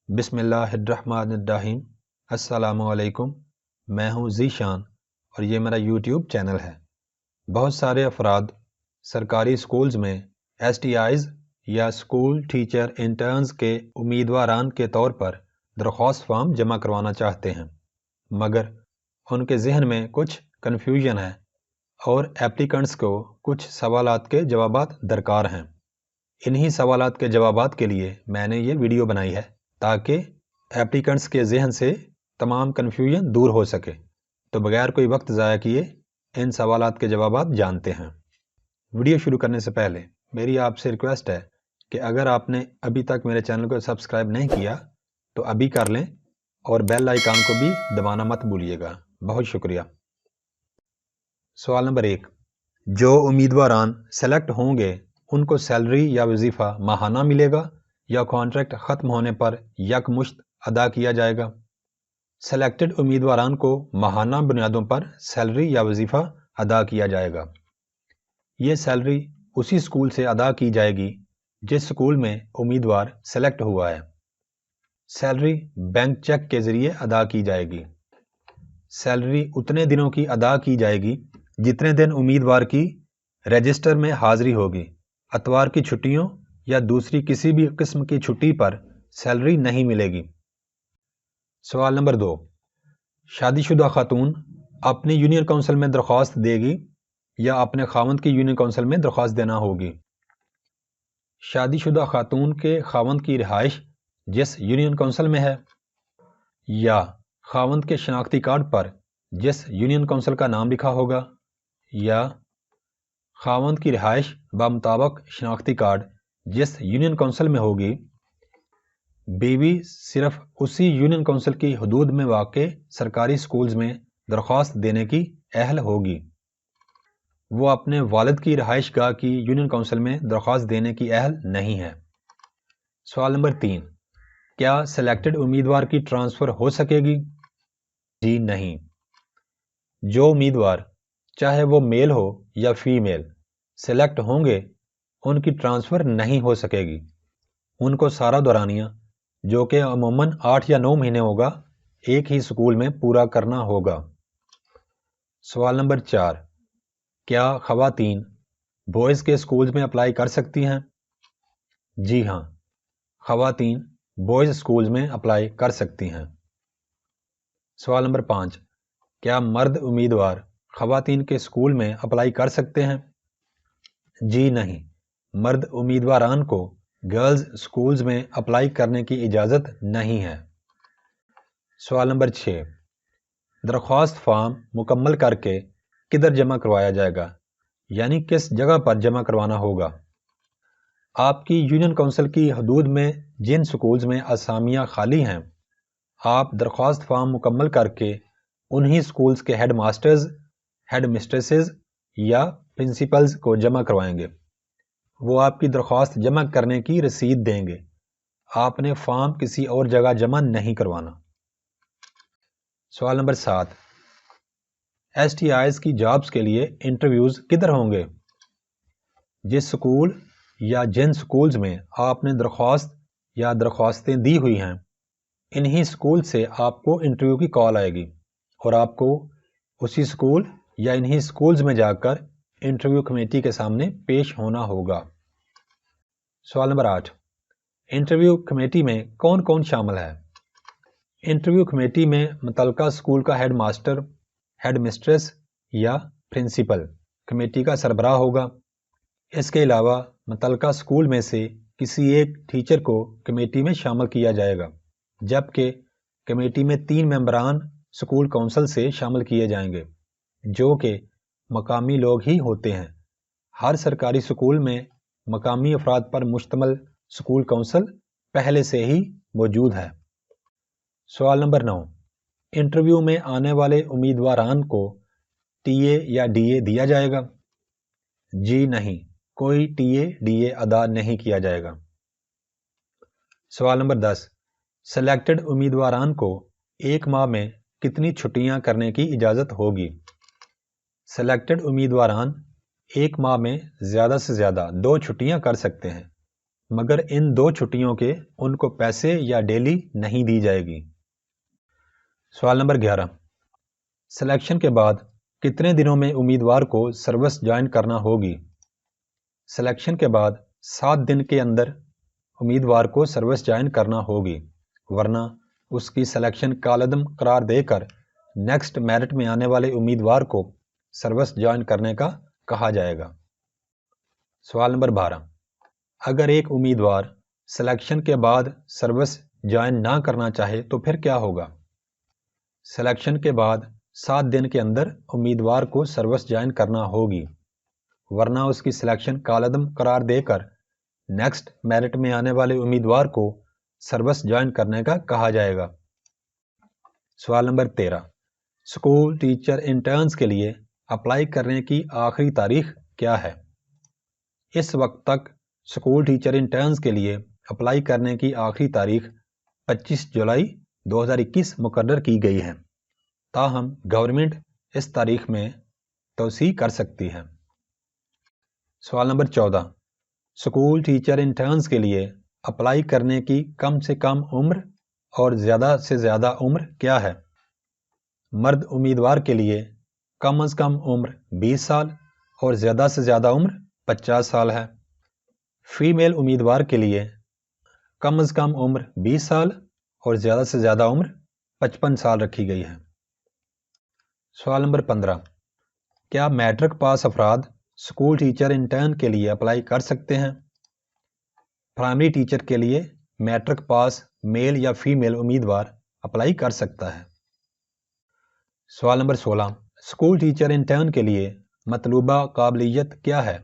بسم اللہ الرحمن الرحیم۔ السلام علیکم، میں ہوں ذیشان اور یہ میرا یوٹیوب چینل ہے۔ بہت سارے افراد سرکاری سکولز میں ایس ٹی آئیز یا سکول ٹیچر انٹرنز کے امیدواران کے طور پر درخواست فارم جمع کروانا چاہتے ہیں، مگر ان کے ذہن میں کچھ کنفیوژن ہے اور ایپلیکنٹس کو کچھ سوالات کے جوابات درکار ہیں۔ انہی سوالات کے جوابات کے لیے میں نے یہ ویڈیو بنائی ہے تاکہ ایپلیکنٹس کے ذہن سے تمام کنفیوژن دور ہو سکے۔ تو بغیر کوئی وقت ضائع کیے ان سوالات کے جوابات جانتے ہیں۔ ویڈیو شروع کرنے سے پہلے میری آپ سے ریکویسٹ ہے کہ اگر آپ نے ابھی تک میرے چینل کو سبسکرائب نہیں کیا تو ابھی کر لیں اور بیل آئیکن کو بھی دبانا مت بھولیے گا۔ بہت شکریہ۔ سوال نمبر 1، جو امیدواران سلیکٹ ہوں گے ان کو سیلری یا وظیفہ ماہانہ ملے گا یا کانٹریکٹ ختم ہونے پر یکمشت ادا کیا جائے گا؟ سلیکٹڈ امیدواران کو ماہانہ بنیادوں پر سیلری یا وظیفہ ادا کیا جائے گا۔ یہ سیلری اسی سکول سے ادا کی جائے گی جس سکول میں امیدوار سلیکٹ ہوا ہے۔ سیلری بینک چیک کے ذریعے ادا کی جائے گی۔ سیلری اتنے دنوں کی ادا کی جائے گی جتنے دن امیدوار کی رجسٹر میں حاضری ہوگی۔ اتوار کی چھٹیوں یا دوسری کسی بھی قسم کی چھٹی پر سیلری نہیں ملے گی۔ سوال نمبر 2، شادی شدہ خاتون اپنی یونین کونسل میں درخواست دے گی یا اپنے خاوند کی یونین کونسل میں درخواست دینا ہوگی؟ شادی شدہ خاتون کے خاوند کی رہائش جس یونین کونسل میں ہے یا خاوند کے شناختی کارڈ پر جس یونین کونسل کا نام لکھا ہوگا یا خاوند کی رہائش بمطابق شناختی کارڈ جس یونین کونسل میں ہوگی، بیوی صرف اسی یونین کونسل کی حدود میں واقع سرکاری سکولز میں درخواست دینے کی اہل ہوگی۔ وہ اپنے والد کی رہائش گاہ کی یونین کونسل میں درخواست دینے کی اہل نہیں ہے۔ سوال نمبر 3، کیا سلیکٹڈ امیدوار کی ٹرانسفر ہو سکے گی؟ جی نہیں۔ جو امیدوار چاہے وہ میل ہو یا فیمیل سلیکٹ ہوں گے ان کی ٹرانسفر نہیں ہو سکے گی۔ ان کو سارا دورانیہ جو کہ عموماً 8 یا 9 مہینے ہوگا ایک ہی سکول میں پورا کرنا ہوگا۔ سوال نمبر 4، کیا خواتین بوائز کے سکولز میں اپلائی کر سکتی ہیں؟ جی ہاں، خواتین بوائز سکولز میں اپلائی کر سکتی ہیں۔ سوال نمبر 5، کیا مرد امیدوار خواتین کے سکول میں اپلائی کر سکتے ہیں؟ جی نہیں، مرد امیدواران کو گرلز سکولز میں اپلائی کرنے کی اجازت نہیں ہے۔ سوال نمبر 6، درخواست فارم مکمل کر کے کدھر جمع کروایا جائے گا، یعنی کس جگہ پر جمع کروانا ہوگا؟ آپ کی یونین کونسل کی حدود میں جن سکولز میں اسامیاں خالی ہیں، آپ درخواست فارم مکمل کر کے انہی سکولز کے ہیڈ ماسٹرز، ہیڈ مسٹریسز یا پرنسپلز کو جمع کروائیں گے۔ وہ آپ کی درخواست جمع کرنے کی رسید دیں گے۔ آپ نے فارم کسی اور جگہ جمع نہیں کروانا۔ سوال نمبر 7، ایس ٹی آئیز کی جابز کے لیے انٹرویوز کدھر ہوں گے؟ جس سکول یا جن سکولز میں آپ نے درخواست یا درخواستیں دی ہوئی ہیں انہی سکول سے آپ کو انٹرویو کی کال آئے گی اور آپ کو اسی سکول یا انہی سکولز میں جا کر انٹرویو کمیٹی کے سامنے پیش ہونا ہوگا۔ سوال نمبر 8، انٹرویو کمیٹی میں کون کون شامل ہے؟ انٹرویو کمیٹی میں متعلقہ سکول کا ہیڈ ماسٹر، ہیڈ مسٹریس یا پرنسپل کمیٹی کا سربراہ ہوگا۔ اس کے علاوہ متعلقہ سکول میں سے کسی ایک ٹیچر کو کمیٹی میں شامل کیا جائے گا، جبکہ کمیٹی میں 3 ممبران سکول کونسل سے شامل کیے جائیں گے جو کہ مقامی لوگ ہی ہوتے ہیں۔ ہر سرکاری سکول میں مقامی افراد پر مشتمل سکول کونسل پہلے سے ہی موجود ہے۔ سوال نمبر 9، انٹرویو میں آنے والے امیدواران کو ٹی اے یا ڈی اے دیا جائے گا؟ جی نہیں، کوئی ٹی اے ڈی اے ادا نہیں کیا جائے گا۔ سوال نمبر 10، سلیکٹڈ امیدواران کو ایک ماہ میں کتنی چھٹیاں کرنے کی اجازت ہوگی؟ سلیکٹڈ امیدواران ایک ماہ میں زیادہ سے زیادہ 2 چھٹیاں کر سکتے ہیں، مگر ان 2 چھٹیوں کے ان کو پیسے یا ڈیلی نہیں دی جائے گی۔ سوال نمبر 11، سلیکشن کے بعد کتنے دنوں میں امیدوار کو سروس جوائن کرنا ہوگی؟ سلیکشن کے بعد 7 دن کے اندر امیدوار کو سروس جوائن کرنا ہوگی، ورنہ اس کی سلیکشن کالعدم قرار دے کر نیکسٹ میرٹ میں آنے والے امیدوار کو سروس جوائن کرنے کا کہا جائے گا۔ سوال نمبر 12، اگر ایک امیدوار سلیکشن کے بعد سروس جوائن نہ کرنا چاہے تو پھر کیا ہوگا؟ سلیکشن کے بعد 7 دن کے اندر امیدوار کو سروس جوائن کرنا ہوگی، ورنہ اس کی سلیکشن کالعدم قرار دے کر نیکسٹ میرٹ میں آنے والے امیدوار کو سروس جوائن کرنے کا کہا جائے گا۔ سوال نمبر 13، اسکول ٹیچر انٹرنز کے لیے اپلائی کرنے کی آخری تاریخ کیا ہے؟ اس وقت تک اسکول ٹیچر انٹرنز کے لیے اپلائی کرنے کی آخری تاریخ 25 جولائی 2021 مقرر کی گئی ہے، تاہم گورنمنٹ اس تاریخ میں توسیع کر سکتی ہے۔ سوال نمبر 14، اسکول ٹیچر انٹرنز کے لیے اپلائی کرنے کی کم سے کم عمر اور زیادہ سے زیادہ عمر کیا ہے؟ مرد امیدوار کے لیے کم از کم عمر 20 سال اور زیادہ سے زیادہ عمر 50 سال ہے۔ فیمیل امیدوار کے لیے کم از کم عمر 20 سال اور زیادہ سے زیادہ عمر 55 سال رکھی گئی ہے۔ سوال نمبر 15، کیا میٹرک پاس افراد اسکول ٹیچر انٹرن کے لیے اپلائی کر سکتے ہیں؟ پرائمری ٹیچر کے لیے میٹرک پاس میل یا فیمیل امیدوار اپلائی کر سکتا ہے۔ سوال نمبر 16، اسکول ٹیچر انٹرن کے لیے مطلوبہ قابلیت کیا ہے؟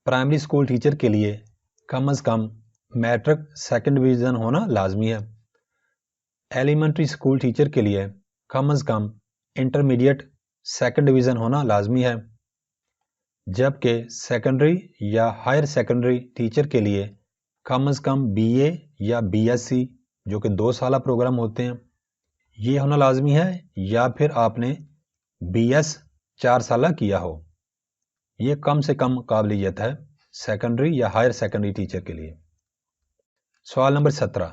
پرائمری اسکول ٹیچر کے لیے کم از کم میٹرک سیکنڈ ڈویژن ہونا لازمی ہے۔ ایلیمنٹری اسکول ٹیچر کے لیے کم از کم انٹرمیڈیٹ سیکنڈ ڈویژن ہونا لازمی ہے، جبکہ سیکنڈری یا ہائر سیکنڈری ٹیچر کے لیے کم از کم بی اے یا بی ایس سی جو کہ 2 سالہ پروگرام ہوتے ہیں یہ ہونا لازمی ہے، یا پھر آپ نے بی ایس 4 سالہ کیا ہو۔ یہ کم سے کم قابلیت ہے سیکنڈری یا ہائر سیکنڈری ٹیچر کے لیے۔ سوال نمبر 17،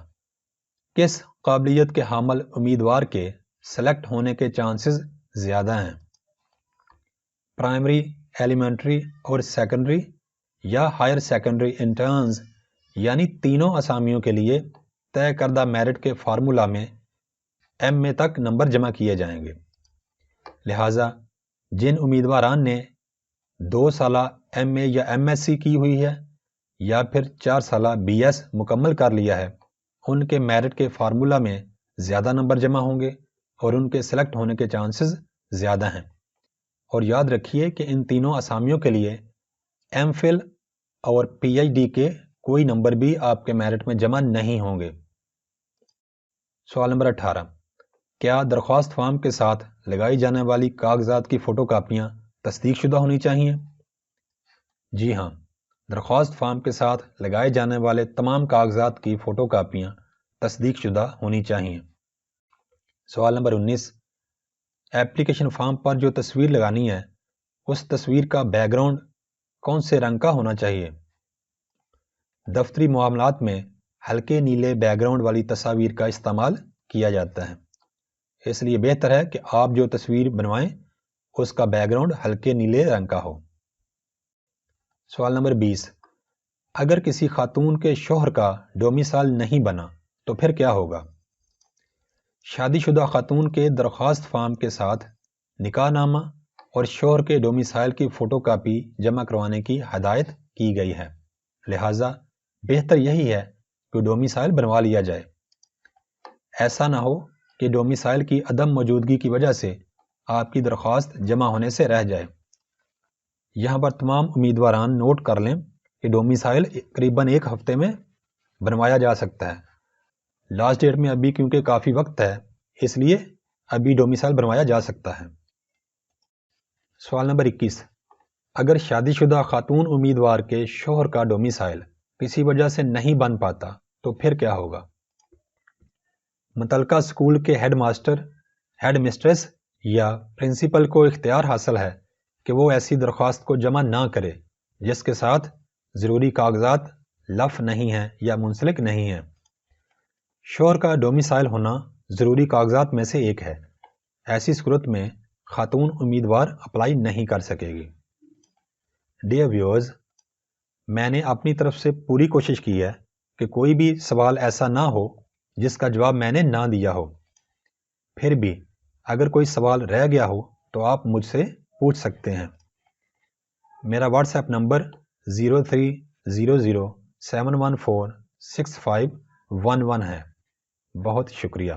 کس قابلیت کے حامل امیدوار کے سلیکٹ ہونے کے چانسز زیادہ ہیں؟ پرائمری، ایلیمنٹری اور سیکنڈری یا ہائر سیکنڈری انٹرنز یعنی تینوں اسامیوں کے لیے طے کردہ میرٹ کے فارمولا میں ایم اے تک نمبر جمع کیے جائیں گے، لہٰذا جن امیدواران نے 2 سالہ ایم اے یا ایم ایس سی کی ہوئی ہے یا پھر 4 سالہ بی ایس مکمل کر لیا ہے ان کے میرٹ کے فارمولا میں زیادہ نمبر جمع ہوں گے اور ان کے سلیکٹ ہونے کے چانسز زیادہ ہیں۔ اور یاد رکھیے کہ ان تینوں اسامیوں کے لیے ایم فل اور پی ایچ ڈی کے کوئی نمبر بھی آپ کے میرٹ میں جمع نہیں ہوں گے۔ سوال نمبر 18، کیا درخواست فارم کے ساتھ لگائی جانے والی کاغذات کی فوٹو کاپیاں تصدیق شدہ ہونی چاہیے؟ جی ہاں، درخواست فارم کے ساتھ لگائے جانے والے تمام کاغذات کی فوٹو کاپیاں تصدیق شدہ ہونی چاہیے۔ سوال نمبر 19، ایپلیکیشن فارم پر جو تصویر لگانی ہے اس تصویر کا بیک گراؤنڈ کون سے رنگ کا ہونا چاہیے؟ دفتری معاملات میں ہلکے نیلے بیک گراؤنڈ والی تصاویر کا استعمال کیا جاتا ہے، اس لیے بہتر ہے کہ آپ جو تصویر بنوائیں اس کا بیک گراؤنڈ ہلکے نیلے رنگ کا ہو۔ سوال نمبر 20، اگر کسی خاتون کے شوہر کا ڈومیسائل نہیں بنا تو پھر کیا ہوگا؟ شادی شدہ خاتون کے درخواست فارم کے ساتھ نکاح نامہ اور شوہر کے ڈومیسائل کی فوٹو کاپی جمع کروانے کی ہدایت کی گئی ہے، لہٰذا بہتر یہی ہے کہ ڈومیسائل بنوا لیا جائے۔ ایسا نہ ہو کہ ڈومیسائل کی عدم موجودگی کی وجہ سے آپ کی درخواست جمع ہونے سے رہ جائے۔ یہاں پر تمام امیدواران نوٹ کر لیں کہ ڈومیسائل قریباً 1 ہفتے میں بنوایا جا سکتا ہے۔ لاسٹ ڈیٹ میں ابھی کیونکہ کافی وقت ہے اس لیے ابھی ڈومیسائل بنوایا جا سکتا ہے۔ سوال نمبر 21، اگر شادی شدہ خاتون امیدوار کے شوہر کا ڈومیسائل کسی وجہ سے نہیں بن پاتا تو پھر کیا ہوگا؟ متعلقہ اسکول کے ہیڈ ماسٹر، ہیڈ مسٹریس یا پرنسپل کو اختیار حاصل ہے کہ وہ ایسی درخواست کو جمع نہ کرے جس کے ساتھ ضروری کاغذات لف نہیں ہیں یا منسلک نہیں ہیں۔ شوہر کا ڈومیسائل ہونا ضروری کاغذات میں سے ایک ہے۔ ایسی صورت میں خاتون امیدوار اپلائی نہیں کر سکے گی۔ ڈیئر ویورز، میں نے اپنی طرف سے پوری کوشش کی ہے کہ کوئی بھی سوال ایسا نہ ہو جس کا جواب میں نے نہ دیا ہو۔ پھر بھی اگر کوئی سوال رہ گیا ہو تو آپ مجھ سے پوچھ سکتے ہیں۔ میرا واٹس ایپ نمبر 0300714651 ہے۔ بہت شکریہ۔